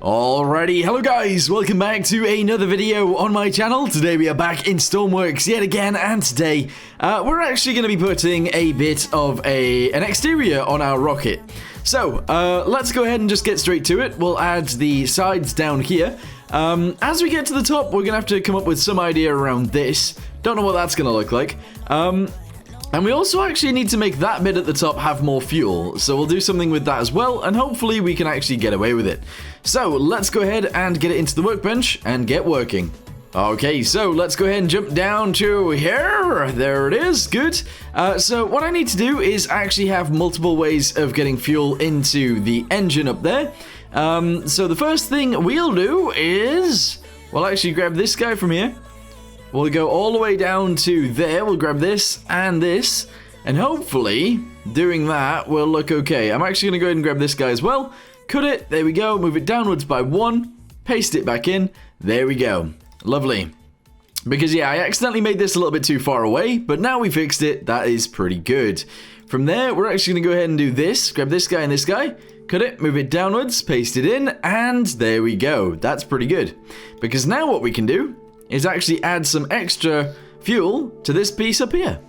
Alrighty, hello guys, welcome back to another video on my channel. Today we are back in Stormworks yet again, and today we're actually going to be putting a bit of an exterior on our rocket. So, let's go ahead and just get straight to it. We'll add the sides down here. As we get to the top, we're going to have to come up with some idea around this. Don't know what that's going to look like. And we also actually need to make that bit at the top have more fuel, so we'll do something with that as well, and hopefully we can actually get away with it. So let's go ahead and get it into the workbench and get working. Okay, so let's go ahead and jump down to here. There it is, good. So what I need to do is actually have multiple ways of getting fuel into the engine up there. So the first thing we'll do is, we'll actually grab this guy from here. We'll go all the way down to there. We'll grab this, and hopefully, doing that will look okay. I'm actually going to go ahead and grab this guy as well. Cut it. There we go. Move it downwards by 1. Paste it back in. There we go. Lovely. Because, yeah, I accidentally made this a little bit too far away, but now we fixed it. That is pretty good. From there, we're actually going to go ahead and do this. Grab this guy and this guy. Cut it, move it downwards, paste it in, and there we go. That's pretty good. Because now what we can do is actually add some extra fuel to this piece up here.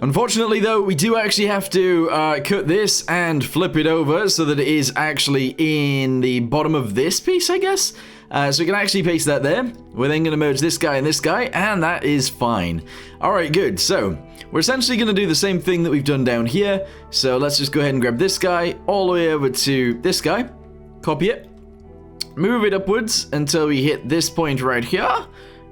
Unfortunately, though, we do actually have to cut this and flip it over so that it is actually in the bottom of this piece, I guess. So we can actually paste that there. We're then going to merge this guy, and that is fine. Alright, good. So, we're essentially going to do the same thing that we've done down here. So let's just go ahead and grab this guy all the way over to this guy. Copy it. Move it upwards until we hit this point right here.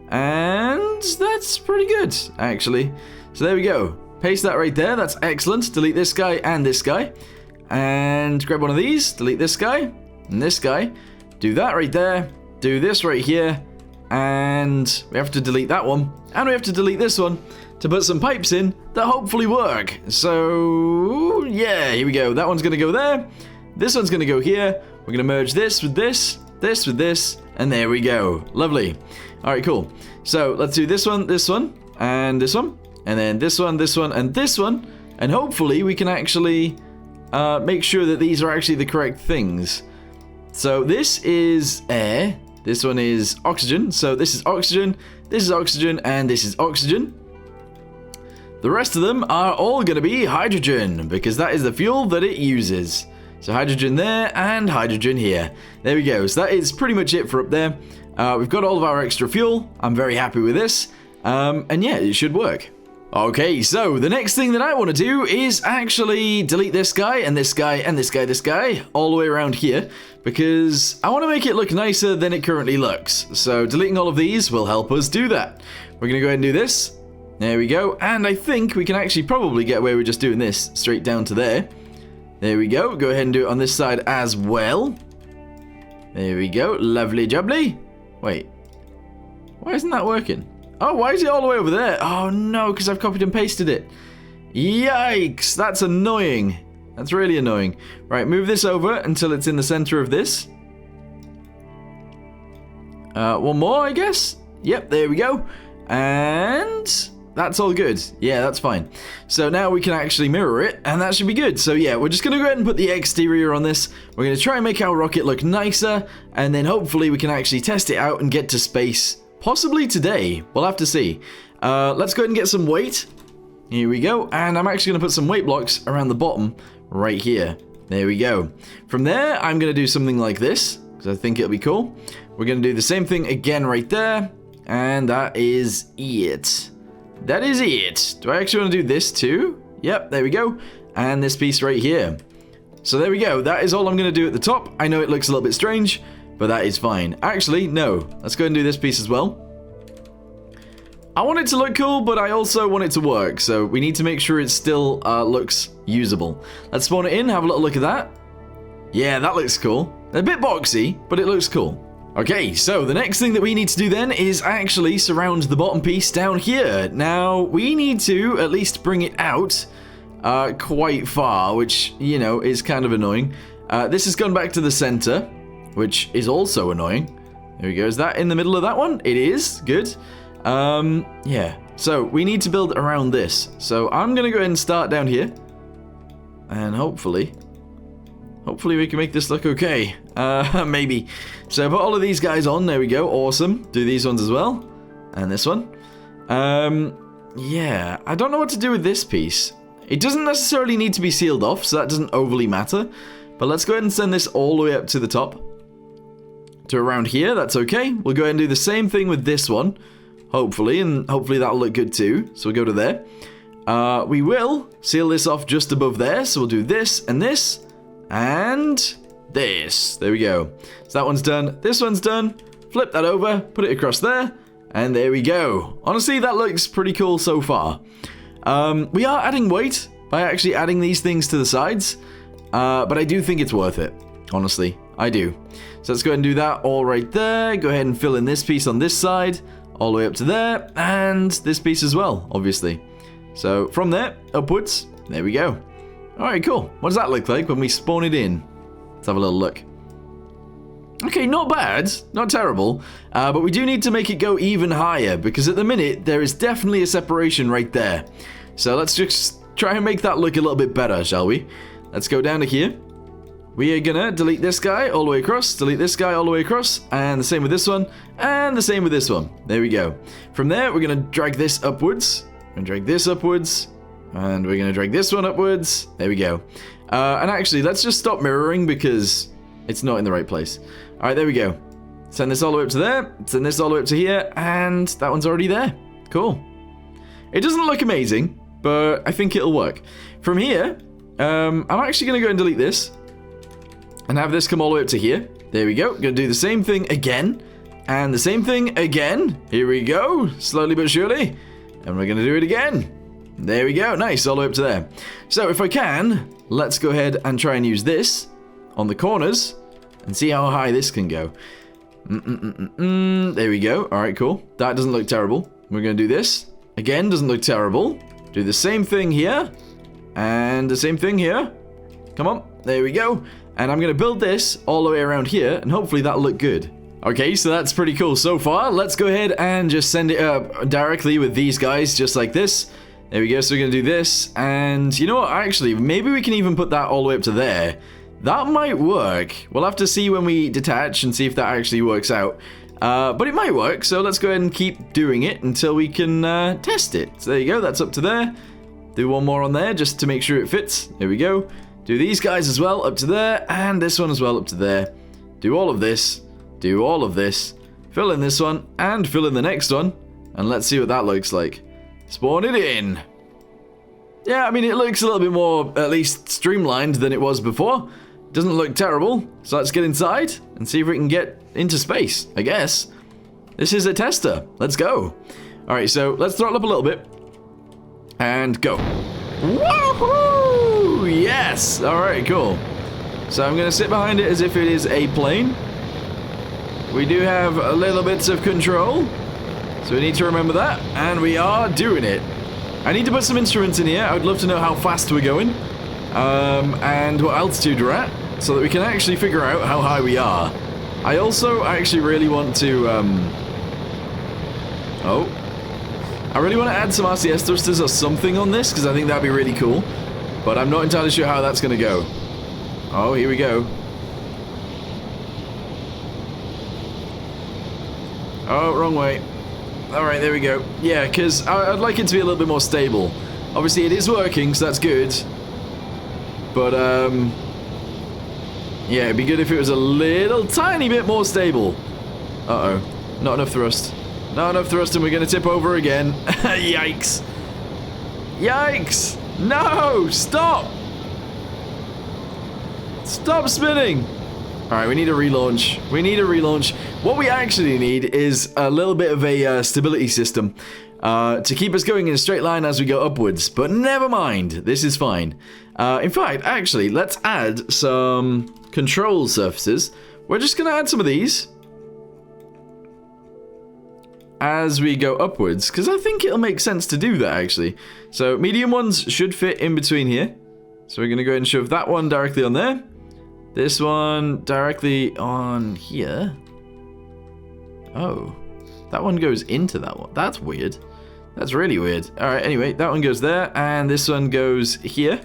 And that's pretty good, actually. So there we go. Paste that right there. That's excellent. Delete this guy and this guy. And grab one of these. Delete this guy and this guy. Do that right there. Do this right here. And we have to delete that one. And we have to delete this one to put some pipes in that hopefully work. So, yeah, here we go. That one's going to go there. This one's going to go here. We're going to merge this with this. This with this, and there we go. Lovely. Alright, cool. So, let's do this one, and this one, and then this one, and this one, and hopefully we can actually make sure that these are actually the correct things. So, this is air, this one is oxygen, so this is oxygen, and this is oxygen. The rest of them are all going to be hydrogen, because that is the fuel that it uses. So hydrogen there and hydrogen here. There we go. So that is pretty much it for up there. We've got all of our extra fuel. I'm very happy with this. And yeah, it should work. Okay, so the next thing that I want to do is actually delete this guy and this guy and this guy all the way around here, because I want to make it look nicer than it currently looks. So deleting all of these will help us do that. We're going to go ahead and do this. There we go. And I think we can actually probably get away with just doing this straight down to there. There we go. Go ahead and do it on this side as well. There we go. Lovely jubbly. Wait. Why isn't that working? Oh, why is it all the way over there? Oh, no, because I've copied and pasted it. Yikes. That's annoying. That's really annoying. Right, move this over until it's in the center of this. One more, I guess. Yep, there we go. And that's all good. Yeah, that's fine. So now we can actually mirror it, and that should be good. So yeah, we're just going to go ahead and put the exterior on this. We're going to try and make our rocket look nicer, and then hopefully we can actually test it out and get to space. Possibly today. We'll have to see. Let's go ahead and get some weight. Here we go. And I'm actually going to put some weight blocks around the bottom right here. There we go. From there, I'm going to do something like this, because I think it'll be cool. We're going to do the same thing again right there. And that is it. That is it. Do I actually want to do this too? Yep, there we go. And this piece right here. So there we go. That is all I'm going to do at the top. I know it looks a little bit strange, but that is fine. Actually, no. Let's go ahead and do this piece as well. I want it to look cool, but I also want it to work. So we need to make sure it still looks usable. Let's spawn it in. Have a little look at that. Yeah, that looks cool. A bit boxy, but it looks cool. Okay, so the next thing that we need to do then is actually surround the bottom piece down here. Now, we need to at least bring it out quite far, which, you know, is kind of annoying. This has gone back to the center, which is also annoying. There we go. Is that in the middle of that one? It is. Good. Yeah. So, we need to build around this. So, I'm going to go ahead and start down here. And hopefully Hopefully we can make this look okay. Maybe. So put all of these guys on. There we go. Awesome. Do these ones as well. And this one. Yeah. I don't know what to do with this piece. It doesn't necessarily need to be sealed off, so that doesn't overly matter. But let's go ahead and send this all the way up to the top. To around here. That's okay. We'll go ahead and do the same thing with this one. Hopefully. And hopefully that'll look good too. So we'll go to there. We will seal this off just above there. So we'll do this and this. And this. There we go. So that one's done. This one's done. Flip that over. Put it across there. And there we go. Honestly, that looks pretty cool so far. We are adding weight by actually adding these things to the sides. But I do think it's worth it. Honestly, I do. So let's go ahead and do that all right there. Go ahead and fill in this piece on this side. All the way up to there. And this piece as well, obviously. So from there, upwards. There we go. Alright, cool. What does that look like when we spawn it in? Let's have a little look. Okay, not bad. Not terrible. But we do need to make it go even higher. Because at the minute, there is definitely a separation right there. So let's just try and make that look a little bit better, shall we? Let's go down to here. We are gonna delete this guy all the way across, delete this guy all the way across, and the same with this one, and the same with this one. There we go. From there, we're gonna drag this upwards, and drag this upwards, and we're gonna drag this one upwards. There we go. And actually, let's just stop mirroring because it's not in the right place. All right, there we go. Send this all the way up to there, send this all the way up to here, and that one's already there. Cool. It doesn't look amazing, but I think it'll work. From here, I'm actually gonna go and delete this. And have this come all the way up to here. There we go. Gonna do the same thing again. And the same thing again. Here we go. Slowly but surely. And we're gonna do it again. There we go. Nice. All the way up to there. So if I can, let's go ahead and try and use this on the corners. And see how high this can go. There we go. Alright, cool. That doesn't look terrible. We're gonna do this. Again, doesn't look terrible. Do the same thing here. And the same thing here. Come on. There we go. And I'm going to build this all the way around here, and hopefully that'll look good. Okay, so that's pretty cool so far. Let's go ahead and just send it up directly with these guys, just like this. There we go, so we're going to do this. And you know what, actually, maybe we can even put that all the way up to there. That might work. We'll have to see when we detach and see if that actually works out. But it might work, so let's go ahead and keep doing it until we can test it. So there you go, that's up to there. Do one more on there just to make sure it fits. There we go. Do these guys as well, up to there, and this one as well, up to there. Do all of this, do all of this, fill in this one, and fill in the next one, and let's see what that looks like. Spawn it in. Yeah, I mean, it looks a little bit more, at least, streamlined than it was before. Doesn't look terrible, so let's get inside and see if we can get into space, I guess. This is a tester. Let's go. All right, so let's throttle up a little bit, and go. Woohoo! Yes! Alright, cool. So I'm going to sit behind it as if it is a plane. We do have a little bits of control, so we need to remember that, and we are doing it. I need to put some instruments in here. I would love to know how fast we're going, and what altitude we're at, so that we can actually figure out how high we are. I also actually really want to, I really want to add some RCS thrusters or something on this, because I think that'd be really cool. But I'm not entirely sure how that's going to go. Oh, here we go. Oh, wrong way. Alright, there we go. Yeah, because I'd like it to be a little bit more stable. Obviously, it is working, so that's good. But, yeah, it'd be good if it was a little tiny bit more stable. Uh-oh. Not enough thrust. Not enough thrust, and we're going to tip over again. Yikes. Yikes! No! Stop! Stop spinning! Alright, we need a relaunch. We need a relaunch. What we actually need is a little bit of a stability system to keep us going in a straight line as we go upwards. But never mind. This is fine. In fact, actually, let's add some control surfaces. We're just going to add some of these as we go upwards, because I think it'll make sense to do that, actually. So medium ones should fit in between here. So we're going to go ahead and shove that one directly on there. This one directly on here. Oh, that one goes into that one. That's weird. That's really weird. All right, anyway, that one goes there, and this one goes here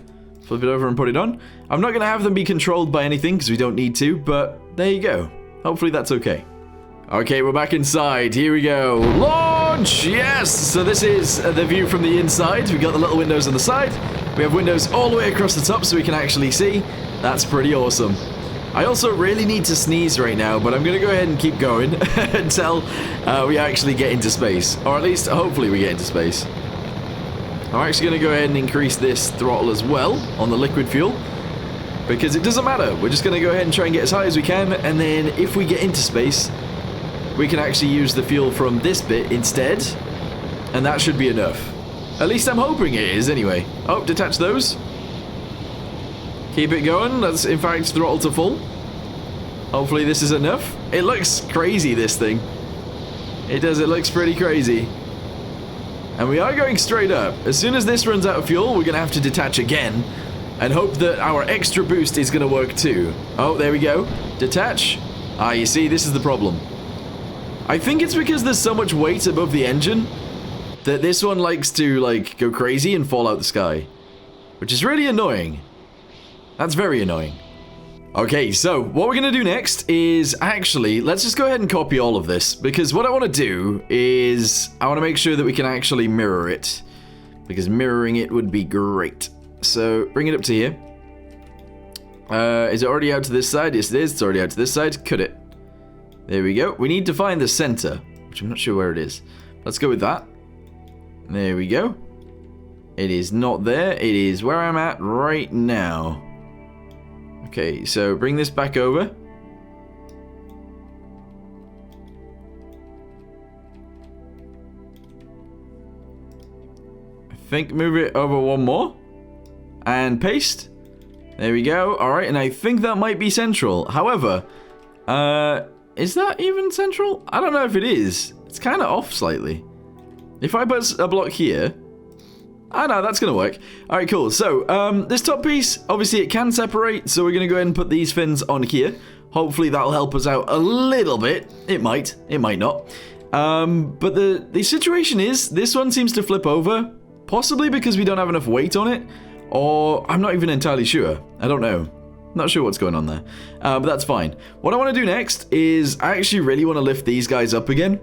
Flip it over and put it on. I'm not going to have them be controlled by anything because we don't need to, but there you go. Hopefully that's okay. Okay, we're back inside. Here we go. Launch! Yes! So this is the view from the inside. We've got the little windows on the side. We have windows all the way across the top so we can actually see. That's pretty awesome. I also really need to sneeze right now, but I'm going to go ahead and keep going until we actually get into space. Or at least, hopefully, we get into space. I'm actually going to go ahead and increase this throttle as well on the liquid fuel. Because it doesn't matter. We're just going to go ahead and try and get as high as we can. And then if we get into space, we can actually use the fuel from this bit instead. And that should be enough. At least I'm hoping it is anyway. Oh, detach those. Keep it going. Let's, in fact, throttle to full. Hopefully this is enough. It looks crazy, this thing. It does. It looks pretty crazy. And we are going straight up. As soon as this runs out of fuel, we're going to have to detach again. And hope that our extra boost is going to work too. Oh, there we go. Detach. Ah, you see, this is the problem. I think it's because there's so much weight above the engine that this one likes to, like, go crazy and fall out the sky. Which is really annoying. That's very annoying. Okay, so what we're going to do next is actually, let's just go ahead and copy all of this. Because what I want to do is, I want to make sure that we can actually mirror it. Because mirroring it would be great. So, bring it up to here. Is it already out to this side? Yes, it is. It's already out to this side. Cut it. There we go. We need to find the center, which I'm not sure where it is. Let's go with that. There we go. It is not there. It is where I'm at right now. Okay, so bring this back over. I think move it over one more. And paste. There we go. Alright, and I think that might be central. However, is that even central? I don't know if it is. It's kind of off slightly. If I put a block here... Ah, no, that's going to work. Alright, cool. So, this top piece, obviously it can separate, so we're going to go ahead and put these fins on here. Hopefully that'll help us out a little bit. It might not. But the situation is, this one seems to flip over, possibly because we don't have enough weight on it, or I'm not even entirely sure. I don't know. Not sure what's going on there. But that's fine. What I want to do next is I actually really want to lift these guys up again.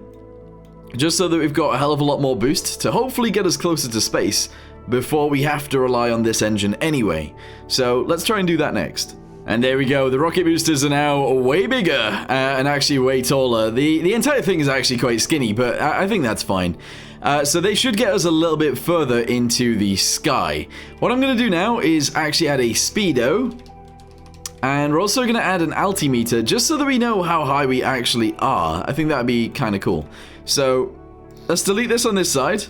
Just so that we've got a hell of a lot more boost to hopefully get us closer to space before we have to rely on this engine anyway. So let's try and do that next. And there we go. The rocket boosters are now way bigger and actually way taller. The entire thing is actually quite skinny, but I think that's fine. So they should get us a little bit further into the sky. What I'm going to do now is actually add a speedo. And we're also going to add an altimeter just so that we know how high we actually are. I think that would be kind of cool. So let's delete this on this side.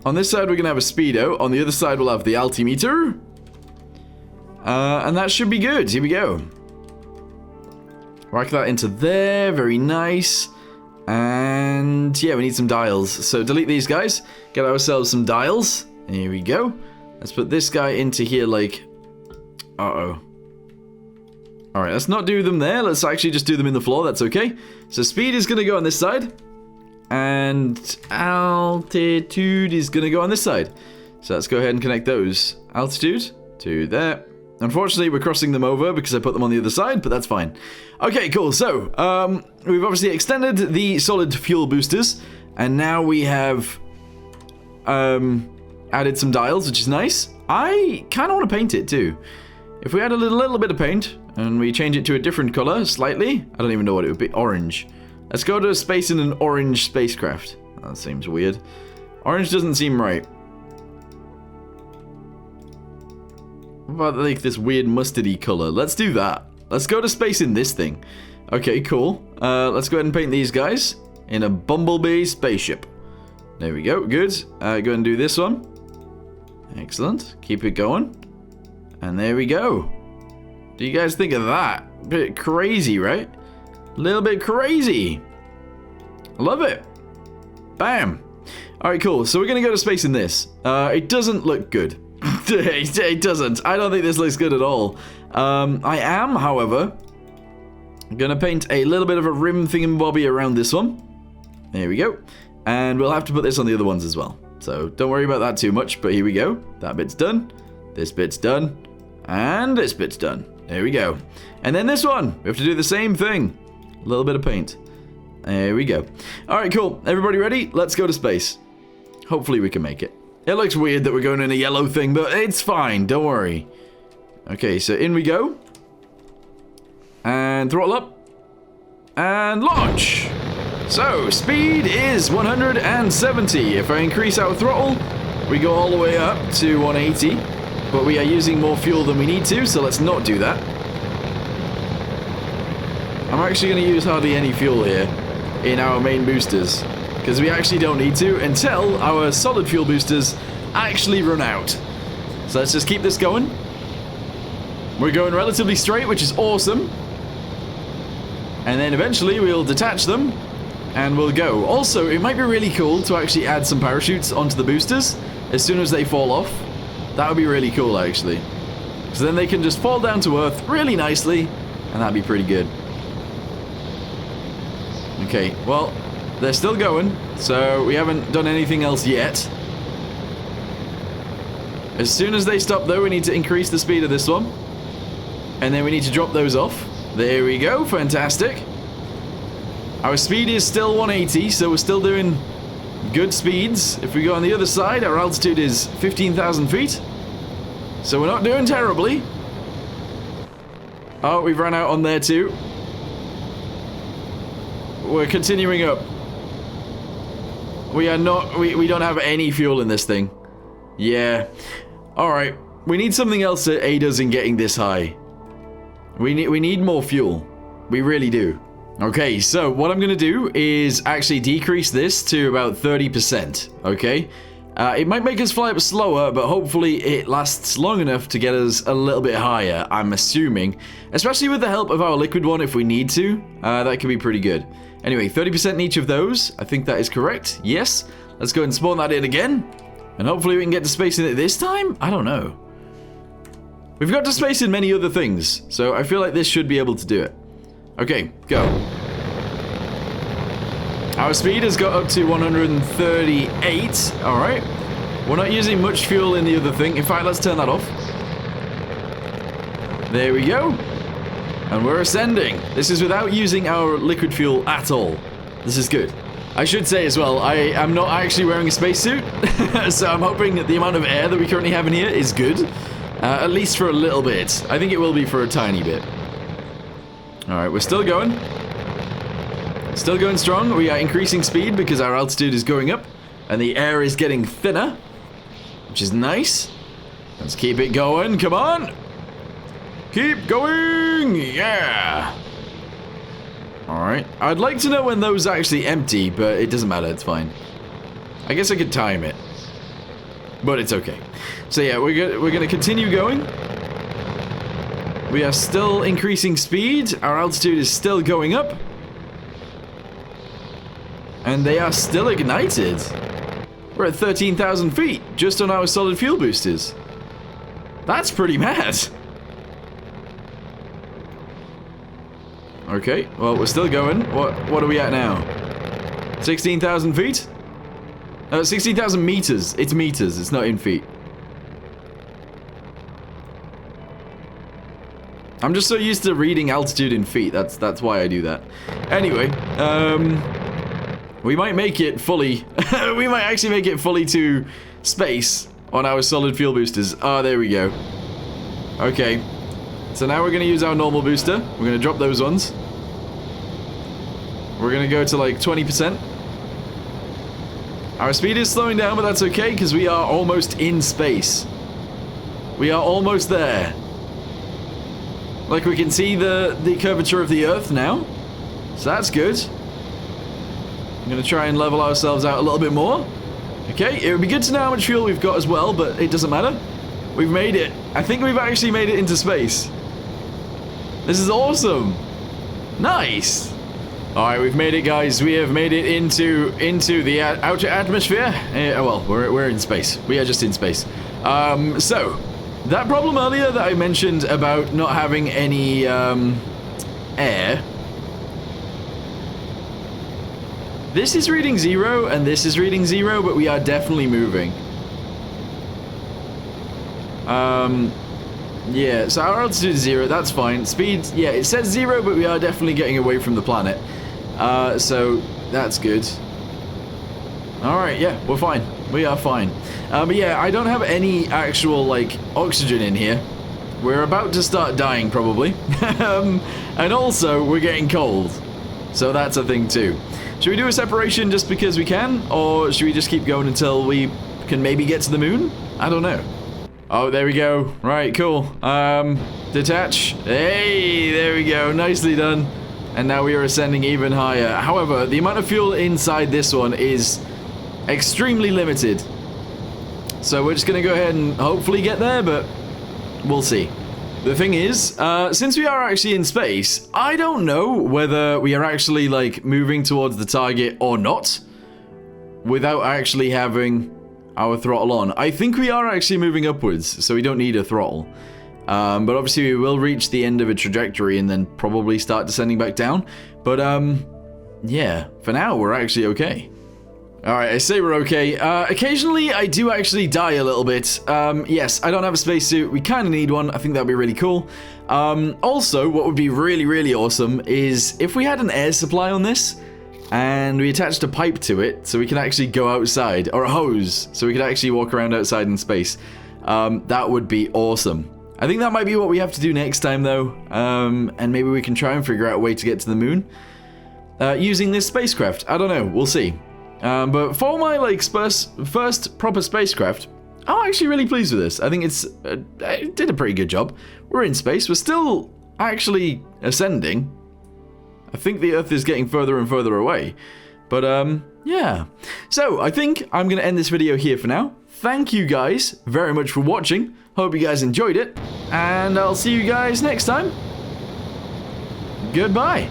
On this side, we're going to have a speedo. On the other side, we'll have the altimeter. And that should be good. Here we go. Rack that into there. Very nice. And yeah, we need some dials. So delete these guys. Get ourselves some dials. Here we go. Let's put this guy into here like... Uh-oh. Alright, let's not do them there. Let's actually just do them in the floor. That's okay. So speed is going to go on this side. And altitude is going to go on this side. So let's go ahead and connect those. Altitude to there. Unfortunately, we're crossing them over because I put them on the other side, but that's fine. Okay, cool. So, we've obviously extended the solid fuel boosters. And now we have added some dials, which is nice. I kind of want to paint it too. If we add a little bit of paint and we change it to a different color slightly, I don't even know what it would be. Orange. Let's go to space in an orange spacecraft. That seems weird. Orange doesn't seem right. What about like this weird mustardy color? Let's do that. Let's go to space in this thing. Okay, cool. Let's go ahead and paint these guys in a bumblebee spaceship. There we go. Good. Go ahead and do this one. Excellent. Keep it going. And there we go. What do you guys think of that? Bit crazy, right? A little bit crazy. I love it. Bam. Alright, cool. So we're going to go to space in this. It doesn't look good. It doesn't. I don't think this looks good at all. I am, however, going to paint a little bit of a rim thingamabobby around this one. There we go. And we'll have to put this on the other ones as well. So don't worry about that too much, but here we go. That bit's done. This bit's done. And this bit's done. There we go. And then this one. We have to do the same thing. A little bit of paint. There we go. Alright, cool. Everybody ready? Let's go to space. Hopefully we can make it. It looks weird that we're going in a yellow thing, but it's fine. Don't worry. Okay, so in we go. And throttle up. And launch. So, speed is 170. If I increase our throttle, we go all the way up to 180. But we are using more fuel than we need to, so let's not do that. I'm actually going to use hardly any fuel here in our main boosters, because we actually don't need to until our solid fuel boosters actually run out. So let's just keep this going. We're going relatively straight, which is awesome. And then eventually we'll detach them and we'll go. Also, it might be really cool to actually add some parachutes onto the boosters as soon as they fall off. That would be really cool, actually. So then they can just fall down to Earth really nicely, and that'd be pretty good. Okay, well, they're still going, so we haven't done anything else yet. As soon as they stop, though, we need to increase the speed of this one. And then we need to drop those off. There we go, fantastic. Our speed is still 180, so we're still doing good speeds. If we go on the other side, our altitude is 15,000 feet. So we're not doing terribly. Oh, we've run out on there too. We're continuing up. We are not... We don't have any fuel in this thing. Yeah. Alright. We need something else to aid us in getting this high. We need more fuel. We really do. Okay, so what I'm going to do is actually decrease this to about 30%, okay? It might make us fly up slower, but hopefully it lasts long enough to get us a little bit higher, I'm assuming. Especially with the help of our liquid one if we need to. That could be pretty good. Anyway, 30% in each of those. I think that is correct. Yes. Let's go and spawn that in again. And hopefully we can get to space in it this time? I don't know. We've got to space in many other things, so I feel like this should be able to do it. Okay, go. Our speed has got up to 138. Alright. We're not using much fuel in the other thing. In fact, let's turn that off. There we go. And we're ascending. This is without using our liquid fuel at all. This is good. I should say as well, I am not actually wearing a spacesuit. So I'm hoping that the amount of air that we currently have in here is good. At least for a little bit. I think it will be for a tiny bit. Alright, we're still going. Still going strong. We are increasing speed because our altitude is going up. And the air is getting thinner. Which is nice. Let's keep it going. Come on. Keep going. Yeah. Alright. I'd like to know when those actually empty, but it doesn't matter. It's fine. I guess I could time it. But it's okay. So yeah, we're going to continue going. We are still increasing speed. Our altitude is still going up. And they are still ignited. We're at 13,000 feet just on our solid fuel boosters. That's pretty mad. Okay, well, we're still going. What are we at now? 16,000 feet? 16,000 meters. It's meters, it's not in feet. I'm just so used to reading altitude in feet. That's why I do that. Anyway, we might make it fully. We might actually make it fully to space on our solid fuel boosters. Oh, there we go. Okay. So now we're going to use our normal booster. We're going to drop those ones. We're going to go to like 20%. Our speed is slowing down, but that's okay because we are almost in space. We are almost there. Like we can see the curvature of the Earth now. So that's good. I'm going to try and level ourselves out a little bit more. Okay, it would be good to know how much fuel we've got as well, but it doesn't matter. We've made it. I think we've actually made it into space. This is awesome. Nice. Alright, we've made it, guys. We have made it into the outer atmosphere. Well, we're in space. We are just in space. So, that problem earlier that I mentioned about not having any air. This is reading 0 and this is reading 0, but we are definitely moving. Yeah, so our altitude is 0, that's fine. Speed, yeah, it says 0, but we are definitely getting away from the planet. So that's good. Alright, yeah, we're fine. We are fine. But yeah, I don't have any actual, like, oxygen in here. We're about to start dying, probably. And also, we're getting cold. So that's a thing, too. Should we do a separation just because we can? Or should we just keep going until we can maybe get to the moon? I don't know. Oh, there we go. Right, cool. Detach. Hey, there we go. Nicely done. And now we are ascending even higher. However, the amount of fuel inside this one is extremely limited. So we're just going to go ahead and hopefully get there, but we'll see. The thing is, since we are actually in space, I don't know whether we are actually, like, moving towards the target or not without actually having our throttle on. I think we are actually moving upwards, so we don't need a throttle. But obviously we will reach the end of a trajectory and then probably start descending back down. But, yeah, for now we're actually okay. Alright, I say we're okay. Occasionally I do actually die a little bit. Yes, I don't have a spacesuit. We kind of need one. I think that'd be really cool. Also, what would be really, really awesome is if we had an air supply on this and we attached a pipe to it so we can actually go outside, or a hose so we could actually walk around outside in space. That would be awesome. I think that might be what we have to do next time, though. And maybe we can try and figure out a way to get to the moon using this spacecraft. I don't know. We'll see. But for my, like, first proper spacecraft, I'm actually really pleased with this. I think it did a pretty good job. We're in space. We're still actually ascending. I think the Earth is getting further and further away. But, yeah. So, I think I'm going to end this video here for now. Thank you guys very much for watching. Hope you guys enjoyed it. And I'll see you guys next time. Goodbye.